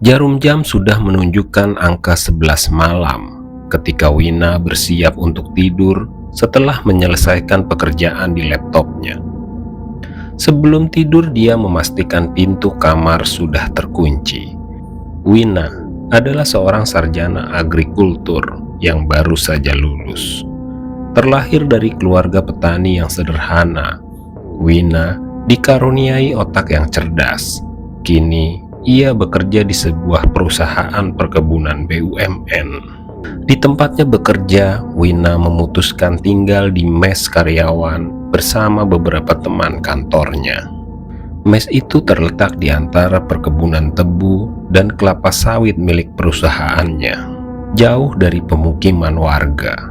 Jarum jam sudah menunjukkan angka 11 malam ketika Wina bersiap untuk tidur setelah menyelesaikan pekerjaan di laptopnya. Sebelum tidur, dia memastikan pintu kamar sudah terkunci. Wina adalah seorang sarjana agrikultur yang baru saja lulus. Terlahir dari keluarga petani yang sederhana, Wina dikaruniai otak yang cerdas. Kini, ia bekerja di sebuah perusahaan perkebunan BUMN. Di tempatnya bekerja, Wina memutuskan tinggal di mes karyawan bersama beberapa teman kantornya. Mes itu terletak di antara perkebunan tebu dan kelapa sawit milik perusahaannya, jauh dari pemukiman warga.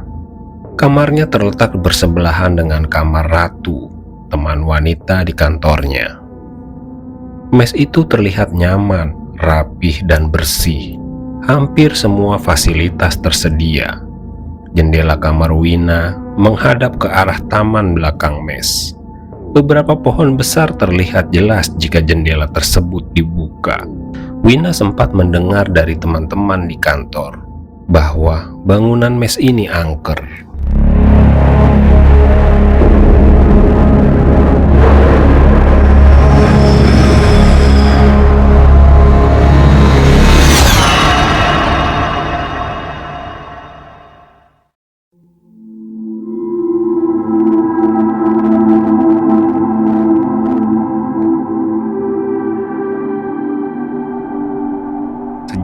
Kamarnya terletak bersebelahan dengan kamar Ratu, teman wanita di kantornya. Mes itu terlihat nyaman, rapih, dan bersih. Hampir semua fasilitas tersedia. Jendela kamar Wina menghadap ke arah taman belakang mes. Beberapa pohon besar terlihat jelas jika jendela tersebut dibuka. Wina sempat mendengar dari teman-teman di kantor bahwa bangunan mes ini angker.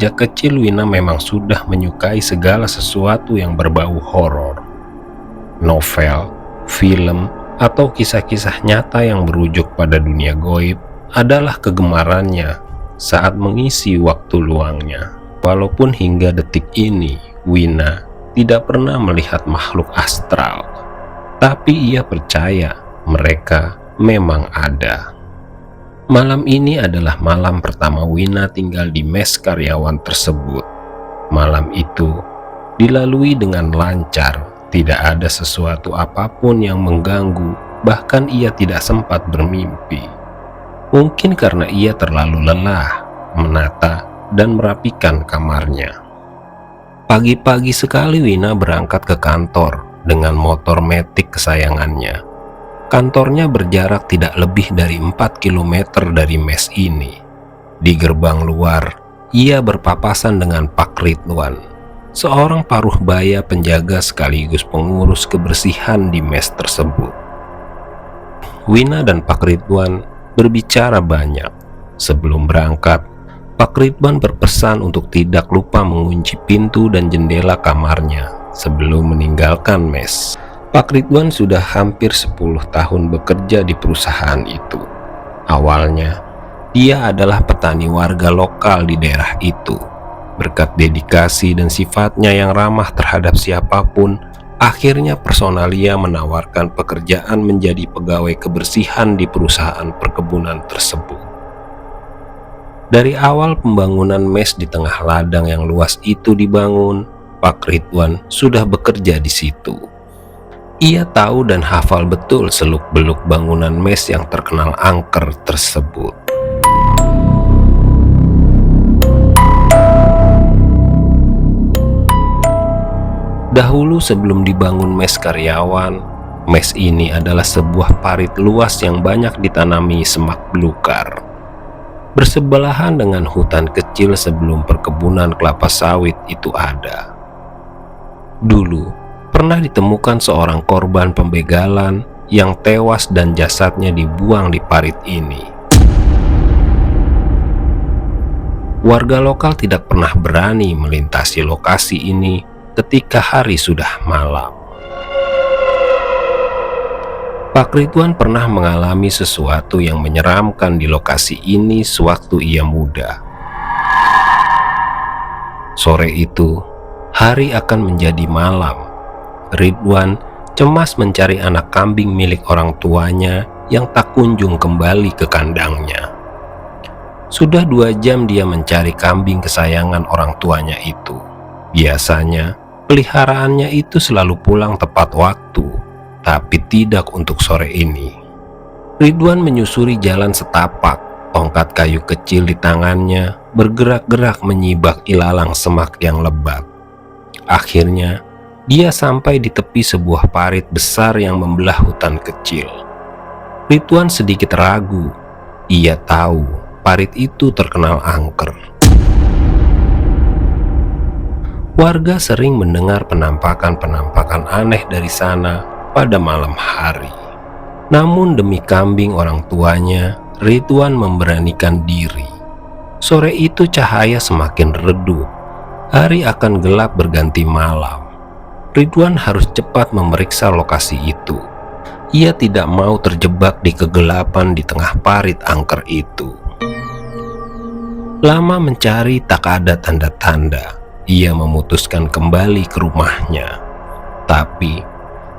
Sejak kecil, Wina memang sudah menyukai segala sesuatu yang berbau horor. Novel, film, atau kisah-kisah nyata yang berujuk pada dunia gaib adalah kegemarannya saat mengisi waktu luangnya. Walaupun hingga detik ini, Wina tidak pernah melihat makhluk astral, tapi ia percaya mereka memang ada. Malam ini adalah malam pertama Wina tinggal di mes karyawan tersebut. Malam itu dilalui dengan lancar, tidak ada sesuatu apapun yang mengganggu, bahkan ia tidak sempat bermimpi. Mungkin karena ia terlalu lelah menata dan merapikan kamarnya. Pagi-pagi sekali Wina berangkat ke kantor dengan motor metik kesayangannya. Kantornya berjarak tidak lebih dari 4 km dari mes ini. Di gerbang luar, ia berpapasan dengan Pak Ridwan, seorang paruh baya penjaga sekaligus pengurus kebersihan di mes tersebut. Wina dan Pak Ridwan berbicara banyak. Sebelum berangkat, Pak Ridwan berpesan untuk tidak lupa mengunci pintu dan jendela kamarnya sebelum meninggalkan mes. Pak Ridwan sudah hampir 10 tahun bekerja di perusahaan itu. Awalnya, dia adalah petani warga lokal di daerah itu. Berkat dedikasi dan sifatnya yang ramah terhadap siapapun, akhirnya personalia menawarkan pekerjaan menjadi pegawai kebersihan di perusahaan perkebunan tersebut. Dari awal pembangunan mes di tengah ladang yang luas itu dibangun, Pak Ridwan sudah bekerja di situ. Ia tahu dan hafal betul seluk-beluk bangunan mes yang terkenal angker tersebut. Dahulu sebelum dibangun mes karyawan, mes ini adalah sebuah parit luas yang banyak ditanami semak belukar. Bersebelahan dengan hutan kecil sebelum perkebunan kelapa sawit itu ada. Dulu, pernah ditemukan seorang korban pembegalan yang tewas dan jasadnya dibuang di parit ini. Warga lokal tidak pernah berani melintasi lokasi ini ketika hari sudah malam. Pak Ridwan pernah mengalami sesuatu yang menyeramkan di lokasi ini sewaktu ia muda. Sore itu, hari akan menjadi malam. Ridwan cemas mencari anak kambing milik orang tuanya yang tak kunjung kembali ke kandangnya. Sudah 2 jam dia mencari kambing kesayangan orang tuanya itu. Biasanya, peliharaannya itu selalu pulang tepat waktu, tapi tidak untuk sore ini. Ridwan menyusuri jalan setapak Tongkat kayu kecil di tangannya bergerak-gerak menyibak ilalang semak yang lebat. Akhirnya, dia sampai di tepi sebuah parit besar yang membelah hutan kecil. Ridwan sedikit ragu. Ia tahu parit itu terkenal angker. Warga sering mendengar penampakan-penampakan aneh dari sana pada malam hari. Namun demi kambing orang tuanya, Ridwan memberanikan diri. Sore itu cahaya semakin redup. Hari akan gelap berganti malam. Ridwan harus cepat memeriksa lokasi itu. Ia tidak mau terjebak di kegelapan di tengah parit angker itu. Lama mencari tak ada tanda-tanda. Ia memutuskan kembali ke rumahnya. Tapi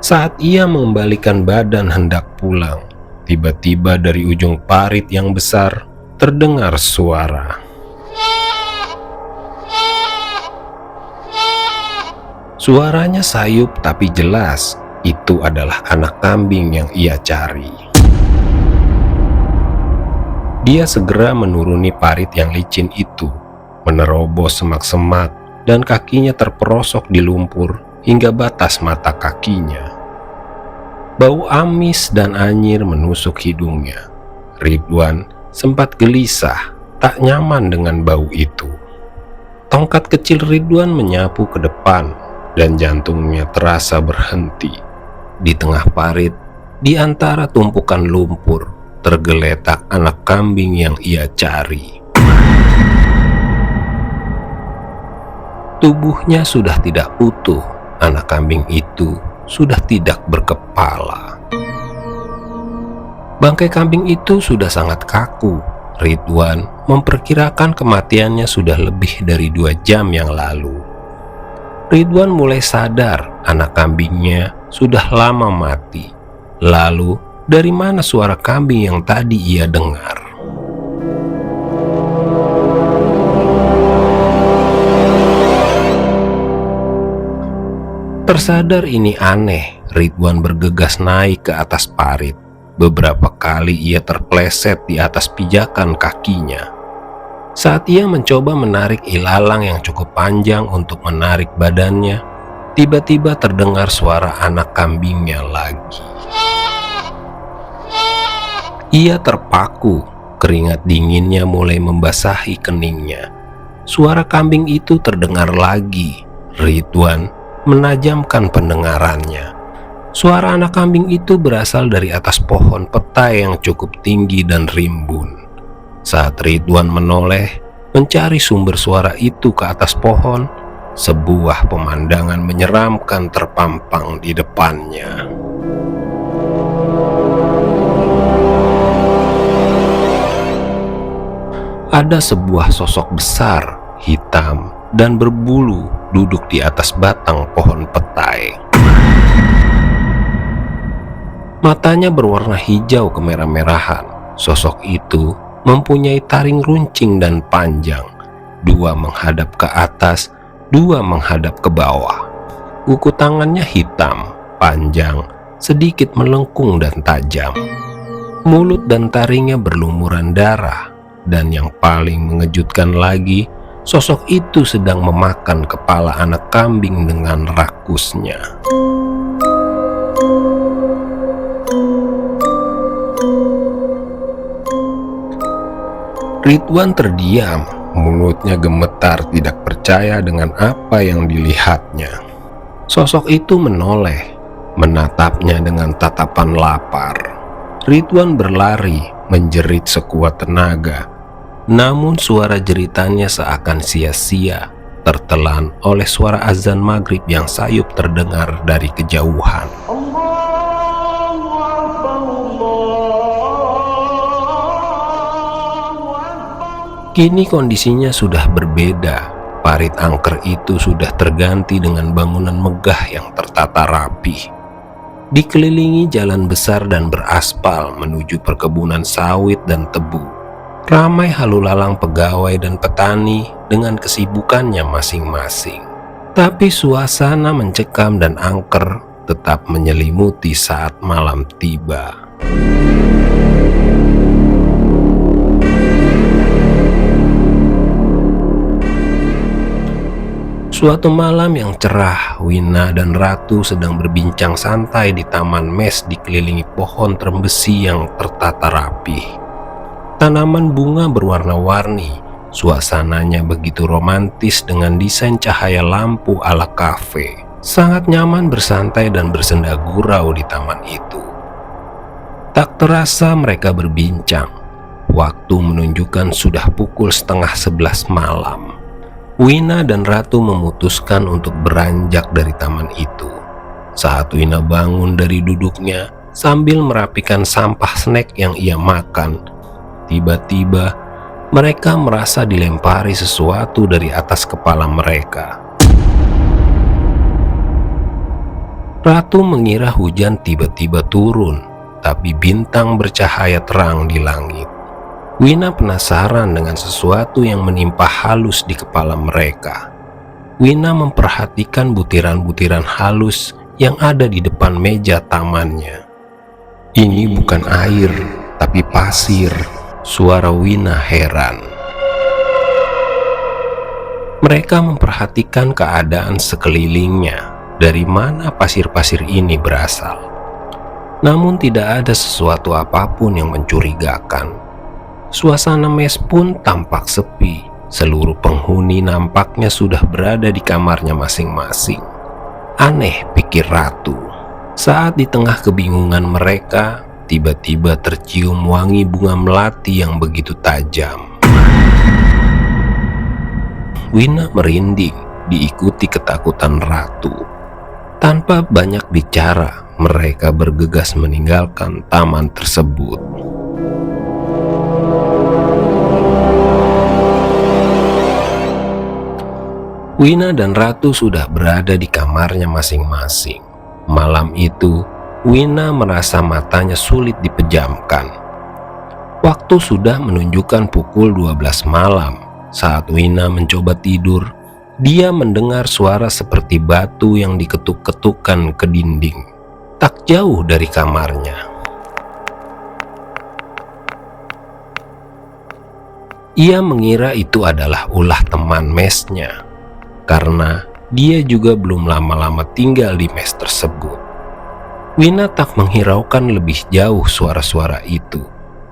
saat ia mengembalikan badan hendak pulang, tiba-tiba dari ujung parit yang besar terdengar suara. Suaranya sayup tapi jelas. Itu adalah anak kambing yang ia cari. Dia segera menuruni parit yang licin itu, menerobos semak-semak, dan kakinya terperosok di lumpur hingga batas mata kakinya. Bau amis dan anyir menusuk hidungnya. Ridwan sempat gelisah, tak nyaman dengan bau itu. Tongkat kecil Ridwan menyapu ke depan, dan jantungnya terasa berhenti. Di tengah parit, di antara tumpukan lumpur, tergeletak anak kambing yang ia cari. Tubuhnya sudah tidak utuh. Anak kambing itu sudah tidak berkepala. Bangkai kambing itu sudah sangat kaku. Ridwan memperkirakan kematiannya sudah lebih dari 2 jam yang lalu. Ridwan mulai sadar anak kambingnya sudah lama mati. Lalu, dari mana suara kambing yang tadi ia dengar? Tersadar ini aneh, Ridwan bergegas naik ke atas parit. Beberapa kali ia terpleset di atas pijakan kakinya. Saat ia mencoba menarik ilalang yang cukup panjang untuk menarik badannya, tiba-tiba terdengar suara anak kambingnya lagi. Ia terpaku, keringat dinginnya mulai membasahi keningnya. Suara kambing itu terdengar lagi. Ridwan menajamkan pendengarannya. Suara anak kambing itu berasal dari atas pohon petai yang cukup tinggi dan rimbun. Saat Ridwan menoleh, mencari sumber suara itu ke atas pohon, sebuah pemandangan menyeramkan terpampang di depannya. Ada sebuah sosok besar, hitam, dan berbulu duduk di atas batang pohon petai. Matanya berwarna hijau kemerah-merahan. Sosok itu mempunyai taring runcing dan panjang. 2 menghadap ke atas, 2 menghadap ke bawah. Kuku tangannya hitam, panjang, sedikit melengkung dan tajam. Mulut dan taringnya berlumuran darah. Dan yang paling mengejutkan lagi, sosok itu sedang memakan kepala anak kambing dengan rakusnya. Ridwan terdiam, mulutnya gemetar tidak percaya dengan apa yang dilihatnya. Sosok itu menoleh, menatapnya dengan tatapan lapar. Ridwan berlari, menjerit sekuat tenaga. Namun suara jeritannya seakan sia-sia, tertelan oleh suara azan maghrib yang sayup terdengar dari kejauhan. Kini kondisinya sudah berbeda. Parit angker itu sudah terganti dengan bangunan megah yang tertata rapi. Dikelilingi jalan besar dan beraspal menuju perkebunan sawit dan tebu. Ramai halu lalang pegawai dan petani dengan kesibukannya masing-masing. Tapi suasana mencekam dan angker tetap menyelimuti saat malam tiba. Suatu malam yang cerah, Wina dan Ratu sedang berbincang santai di taman mes dikelilingi pohon terembesi yang tertata rapi. Tanaman bunga berwarna-warni, suasananya begitu romantis dengan desain cahaya lampu ala kafe. Sangat nyaman bersantai dan bersenda gurau di taman itu. Tak terasa mereka berbincang. Waktu menunjukkan sudah pukul 10:30 malam. Wina dan Ratu memutuskan untuk beranjak dari taman itu. Saat Wina bangun dari duduknya sambil merapikan sampah snack yang ia makan, tiba-tiba mereka merasa dilempari sesuatu dari atas kepala mereka. Ratu mengira hujan tiba-tiba turun, tapi bintang bercahaya terang di langit. Wina penasaran dengan sesuatu yang menimpa halus di kepala mereka. Wina memperhatikan butiran-butiran halus yang ada di depan meja tamannya. "Ini bukan air, tapi pasir," suara Wina heran. Mereka memperhatikan keadaan sekelilingnya. Dari mana pasir-pasir ini berasal? Namun tidak ada sesuatu apapun yang mencurigakan. Suasana mes pun tampak sepi. Seluruh penghuni nampaknya sudah berada di kamarnya masing-masing. Aneh, pikir Ratu. Saat di tengah kebingungan mereka, tiba-tiba tercium wangi bunga melati yang begitu tajam. Wina merinding, diikuti ketakutan Ratu. Tanpa banyak bicara, mereka bergegas meninggalkan taman tersebut. Wina dan Ratu sudah berada di kamarnya masing-masing. Malam itu, Wina merasa matanya sulit dipejamkan. Waktu sudah menunjukkan pukul 12 malam. Saat Wina mencoba tidur, dia mendengar suara seperti batu yang diketuk-ketukkan ke dinding, tak jauh dari kamarnya. Ia mengira itu adalah ulah teman mesnya, karena dia juga belum lama-lama tinggal di mes tersebut. Wina tak menghiraukan lebih jauh suara-suara itu.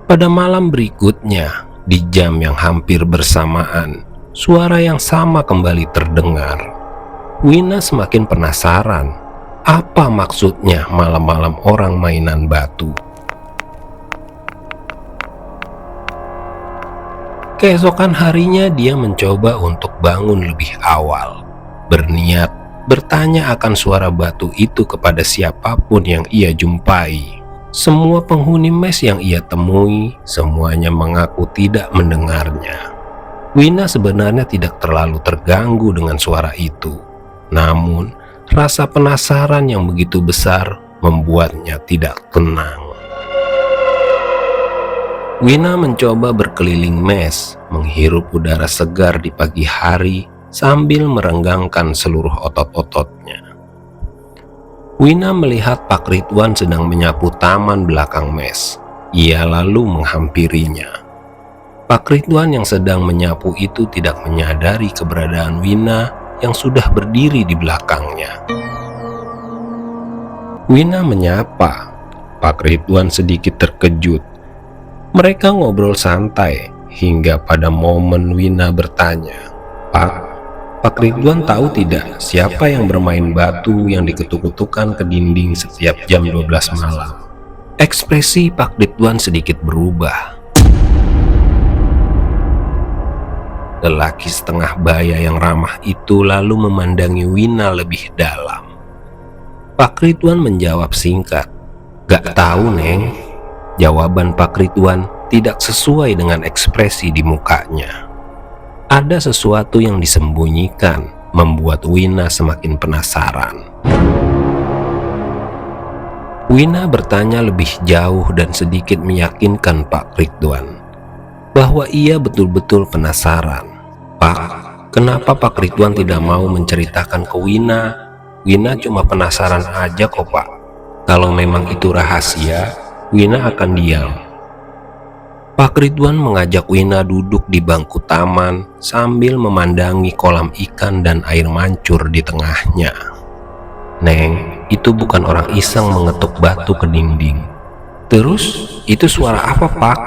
Pada malam berikutnya, di jam yang hampir bersamaan, suara yang sama kembali terdengar. Wina semakin penasaran, apa maksudnya malam-malam orang mainan batu. Keesokan harinya dia mencoba untuk bangun lebih awal, berniat bertanya akan suara batu itu kepada siapapun yang ia jumpai. Semua penghuni mes yang ia temui, semuanya mengaku tidak mendengarnya. Wina sebenarnya tidak terlalu terganggu dengan suara itu, namun rasa penasaran yang begitu besar membuatnya tidak tenang. Wina mencoba berkeliling mes, menghirup udara segar di pagi hari sambil merenggangkan seluruh otot-ototnya. Wina melihat Pak Ridwan sedang menyapu taman belakang mes. Ia lalu menghampirinya. Pak Ridwan yang sedang menyapu itu tidak menyadari keberadaan Wina yang sudah berdiri di belakangnya. Wina menyapa. Pak Ridwan sedikit terkejut. Mereka ngobrol santai hingga pada momen Wina bertanya, Pak Ridwan tahu tidak siapa yang bermain batu yang diketuk-ketukan ke dinding setiap jam 12 malam? Ekspresi Pak Ridwan sedikit berubah. Lelaki setengah baya yang ramah itu lalu memandangi Wina lebih dalam. Pak Ridwan menjawab singkat, "Gak tahu, Neng." Jawaban Pak Ridwan tidak sesuai dengan ekspresi di mukanya. Ada sesuatu yang disembunyikan, membuat Wina semakin penasaran. Wina bertanya lebih jauh dan sedikit meyakinkan Pak Ridwan bahwa ia betul-betul penasaran. "Pak, kenapa Pak Ridwan tidak mau menceritakan ke Wina? Wina cuma penasaran aja kok, Pak. Kalau memang itu rahasia, Wina akan diam." Pak Ridwan mengajak Wina duduk di bangku taman sambil memandangi kolam ikan dan air mancur di tengahnya. "Neng, itu bukan orang iseng mengetuk batu ke dinding." "Terus, itu suara apa, Pak?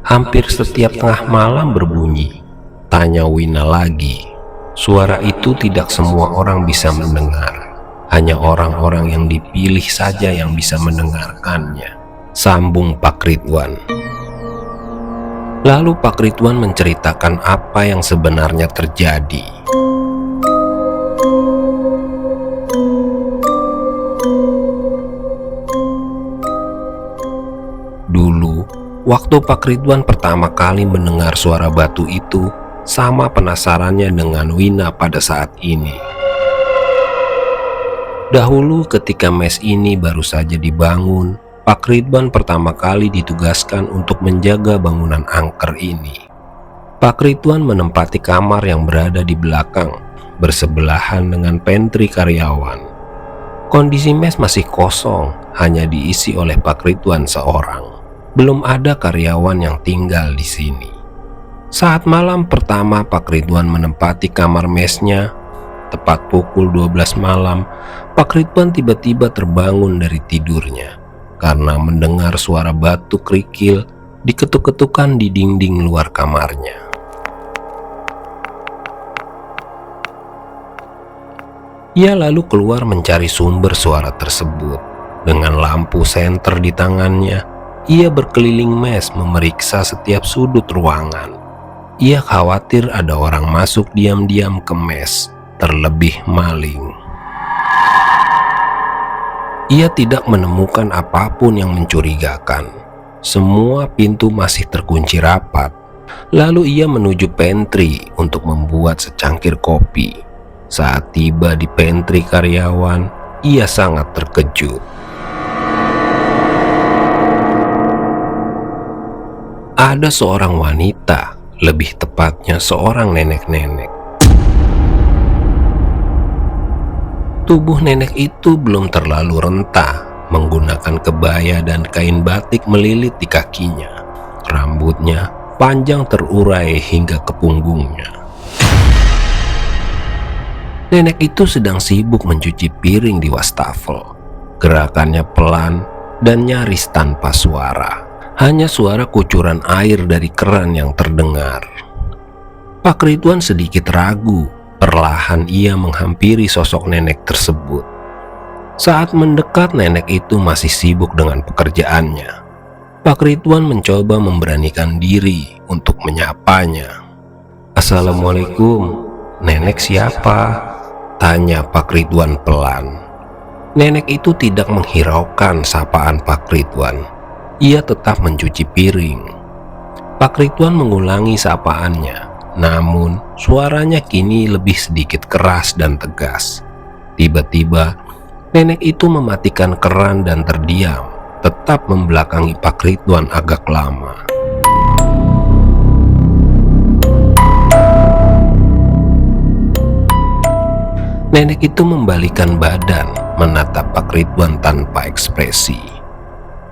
Hampir setiap tengah malam berbunyi," tanya Wina lagi. "Suara itu tidak semua orang bisa mendengar. Hanya orang-orang yang dipilih saja yang bisa mendengarkannya," sambung Pak Ridwan. Lalu Pak Ridwan menceritakan apa yang sebenarnya terjadi. Dulu, waktu Pak Ridwan pertama kali mendengar suara batu itu, sama penasarannya dengan Wina pada saat ini. Dahulu ketika mes ini baru saja dibangun, Pak Ridwan pertama kali ditugaskan untuk menjaga bangunan angker ini. Pak Ridwan menempati kamar yang berada di belakang, bersebelahan dengan pantry karyawan. Kondisi mes masih kosong, hanya diisi oleh Pak Ridwan seorang. Belum ada karyawan yang tinggal di sini. Saat malam pertama Pak Ridwan menempati kamar mesnya, tepat pukul 12 malam, Pak Ridwan tiba-tiba terbangun dari tidurnya karena mendengar suara batu kerikil diketuk-ketukan di dinding luar kamarnya. Ia lalu keluar mencari sumber suara tersebut. Dengan lampu senter di tangannya, ia berkeliling mes memeriksa setiap sudut ruangan. Ia khawatir ada orang masuk diam-diam ke mes, terlebih maling. Ia tidak menemukan apapun yang mencurigakan. Semua pintu masih terkunci rapat. Lalu ia menuju pantry untuk membuat secangkir kopi. Saat tiba di pantry karyawan, ia sangat terkejut. Ada seorang wanita, lebih tepatnya seorang nenek-nenek. Tubuh nenek itu belum terlalu renta, menggunakan kebaya dan kain batik melilit di kakinya. Rambutnya panjang terurai hingga ke punggungnya. Nenek itu sedang sibuk mencuci piring di wastafel. Gerakannya pelan dan nyaris tanpa suara. Hanya suara kucuran air dari keran yang terdengar. Pak Ridwan sedikit ragu. Perlahan ia menghampiri sosok nenek tersebut. Saat mendekat, nenek itu masih sibuk dengan pekerjaannya. Pak Ridwan mencoba memberanikan diri untuk menyapanya. "Assalamualaikum, nenek siapa?" tanya Pak Ridwan pelan. Nenek itu tidak menghiraukan sapaan Pak Ridwan. Ia tetap mencuci piring. Pak Ridwan mengulangi sapaannya. Namun, suaranya kini lebih sedikit keras dan tegas. Tiba-tiba, nenek itu mematikan keran dan terdiam, tetap membelakangi Pak Ridwan agak lama. Nenek itu membalikan badan, menatap Pak Ridwan tanpa ekspresi.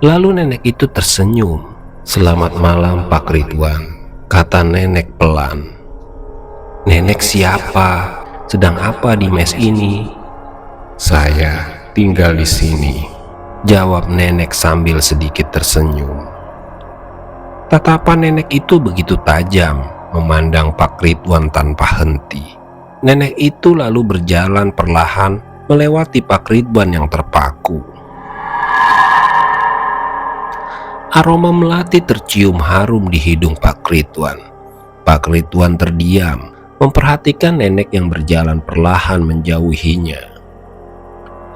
Lalu nenek itu tersenyum. "Selamat malam, Pak Ridwan," kata nenek pelan. "Nenek siapa? Sedang apa di mes ini?" "Saya tinggal di sini," jawab nenek sambil sedikit tersenyum. Tatapan nenek itu begitu tajam, memandang Pak Ridwan tanpa henti. Nenek itu lalu berjalan perlahan melewati Pak Ridwan yang terpaku. Aroma melati tercium harum di hidung Pak Ridwan. Pak Ridwan terdiam, memperhatikan nenek yang berjalan perlahan menjauhinya.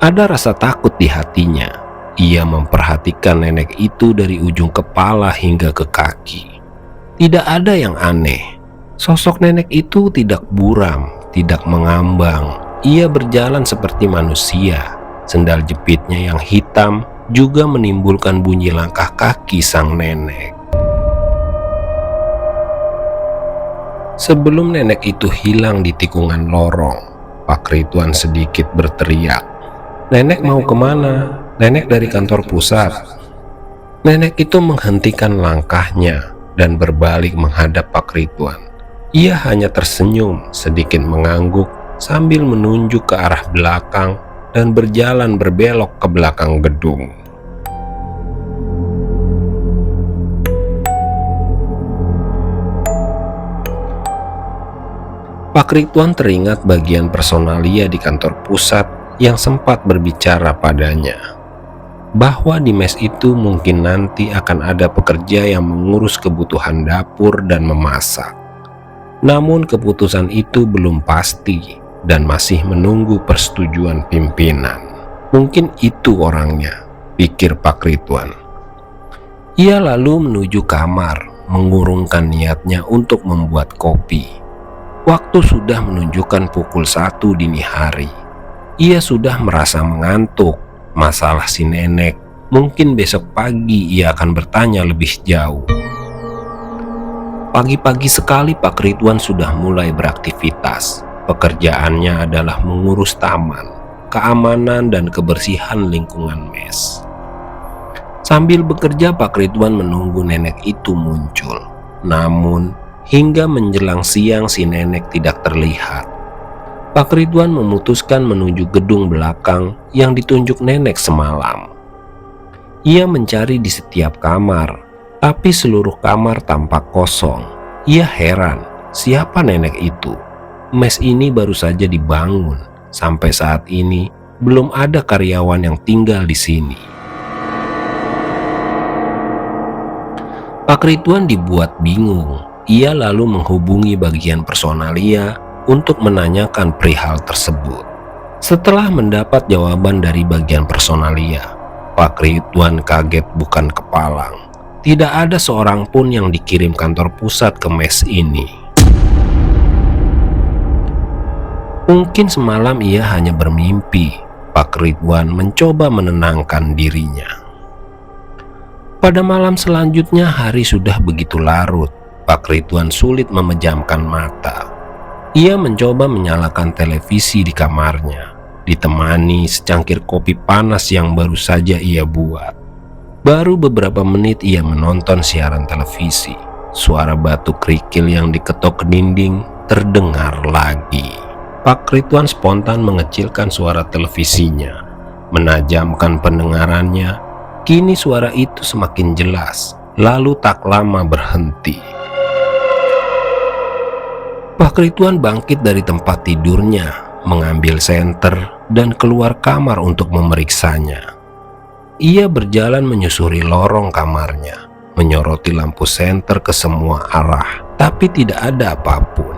Ada rasa takut di hatinya. Ia memperhatikan nenek itu dari ujung kepala hingga ke kaki. Tidak ada yang aneh. Sosok nenek itu tidak buram, tidak mengambang. Ia berjalan seperti manusia. Sendal jepitnya yang hitam juga menimbulkan bunyi langkah kaki sang nenek. Sebelum nenek itu hilang di tikungan lorong, Pak Ridwan sedikit berteriak, "Nenek mau kemana? Nenek dari kantor pusat." Nenek itu menghentikan langkahnya, dan berbalik menghadap Pak Ridwan. Ia hanya tersenyum, sedikit mengangguk sambil menunjuk ke arah belakang dan berjalan berbelok ke belakang gedung. Pak Ridwan teringat bagian personalia di kantor pusat yang sempat berbicara padanya, bahwa di mes itu mungkin nanti akan ada pekerja yang mengurus kebutuhan dapur dan memasak. Namun keputusan itu belum pasti dan masih menunggu persetujuan pimpinan. Mungkin itu orangnya, pikir Pak Ridwan. Ia lalu menuju kamar, mengurungkan niatnya untuk membuat kopi. Waktu sudah menunjukkan pukul 1 dini hari. Ia sudah merasa mengantuk. Masalah si nenek, mungkin besok pagi ia akan bertanya lebih jauh. Pagi-pagi sekali Pak Ridwan sudah mulai beraktivitas. Pekerjaannya adalah mengurus taman, keamanan dan kebersihan lingkungan mes. Sambil bekerja, Pak Ridwan menunggu nenek itu muncul. Namun hingga menjelang siang si nenek tidak terlihat. Pak Ridwan memutuskan menuju gedung belakang yang ditunjuk nenek semalam. Ia mencari di setiap kamar, tapi seluruh kamar tampak kosong. Ia heran, siapa nenek itu? Mes ini baru saja dibangun. Sampai saat ini belum ada karyawan yang tinggal di sini. Pak Ridwan dibuat bingung. Ia lalu menghubungi bagian personalia untuk menanyakan perihal tersebut. Setelah mendapat jawaban dari bagian personalia, Pak Ridwan kaget bukan kepalang. Tidak ada seorang pun yang dikirim kantor pusat ke mes ini. Mungkin semalam ia hanya bermimpi. Pak Ridwan mencoba menenangkan dirinya. Pada malam selanjutnya hari sudah begitu larut. Pak Ridwan sulit memejamkan mata. Ia mencoba menyalakan televisi di kamarnya, ditemani secangkir kopi panas yang baru saja ia buat. Baru beberapa menit ia menonton siaran televisi. Suara batu kerikil yang diketok ke dinding terdengar lagi. Pak Ridwan spontan mengecilkan suara televisinya, menajamkan pendengarannya. Kini suara itu semakin jelas, lalu tak lama berhenti. Pak Ridwan bangkit dari tempat tidurnya, mengambil senter dan keluar kamar untuk memeriksanya. Ia berjalan menyusuri lorong kamarnya, menyoroti lampu senter ke semua arah, tapi tidak ada apapun.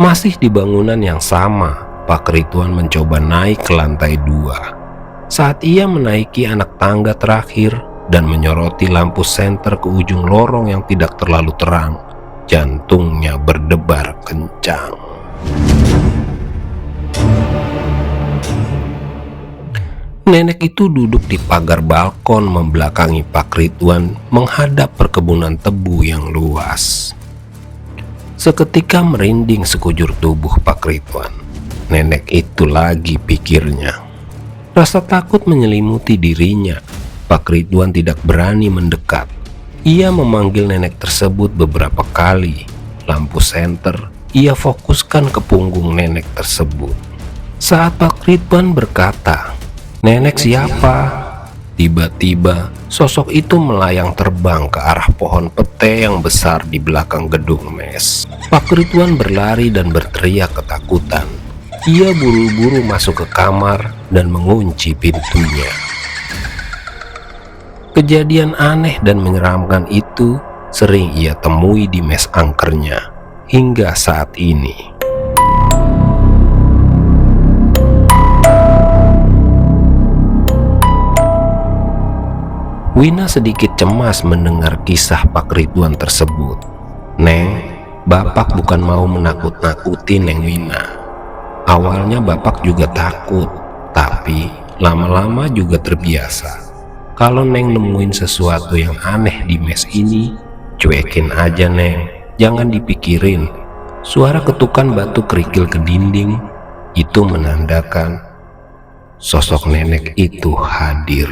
Masih di bangunan yang sama, Pak Ridwan mencoba naik ke lantai 2. Saat ia menaiki anak tangga terakhir dan menyoroti lampu senter ke ujung lorong yang tidak terlalu terang, jantungnya berdebar kencang. Nenek itu duduk di pagar balkon membelakangi Pak Ridwan menghadap perkebunan tebu yang luas. Seketika merinding sekujur tubuh Pak Ridwan. Nenek itu lagi, pikirnya. Rasa takut menyelimuti dirinya. Pak Ridwan tidak berani mendekat. Ia memanggil nenek tersebut beberapa kali. Lampu senter ia fokuskan ke punggung nenek tersebut. Saat Pak Ridwan berkata, "Nenek siapa?" Tiba-tiba sosok itu melayang terbang ke arah pohon pete yang besar di belakang gedung mes. Pak Ridwan berlari dan berteriak ketakutan. Ia buru-buru masuk ke kamar dan mengunci pintunya. Kejadian aneh dan menyeramkan itu sering ia temui di mes angkernya hingga saat ini. Wina sedikit cemas mendengar kisah Pak Ridwan tersebut. "Neng, Bapak bukan mau menakut-nakuti Neng Wina. Awalnya Bapak juga takut, tapi lama-lama juga terbiasa. Kalau Neng nemuin sesuatu yang aneh di mes ini, cuekin aja Neng, jangan dipikirin." Suara ketukan batu kerikil ke dinding itu menandakan sosok nenek itu hadir.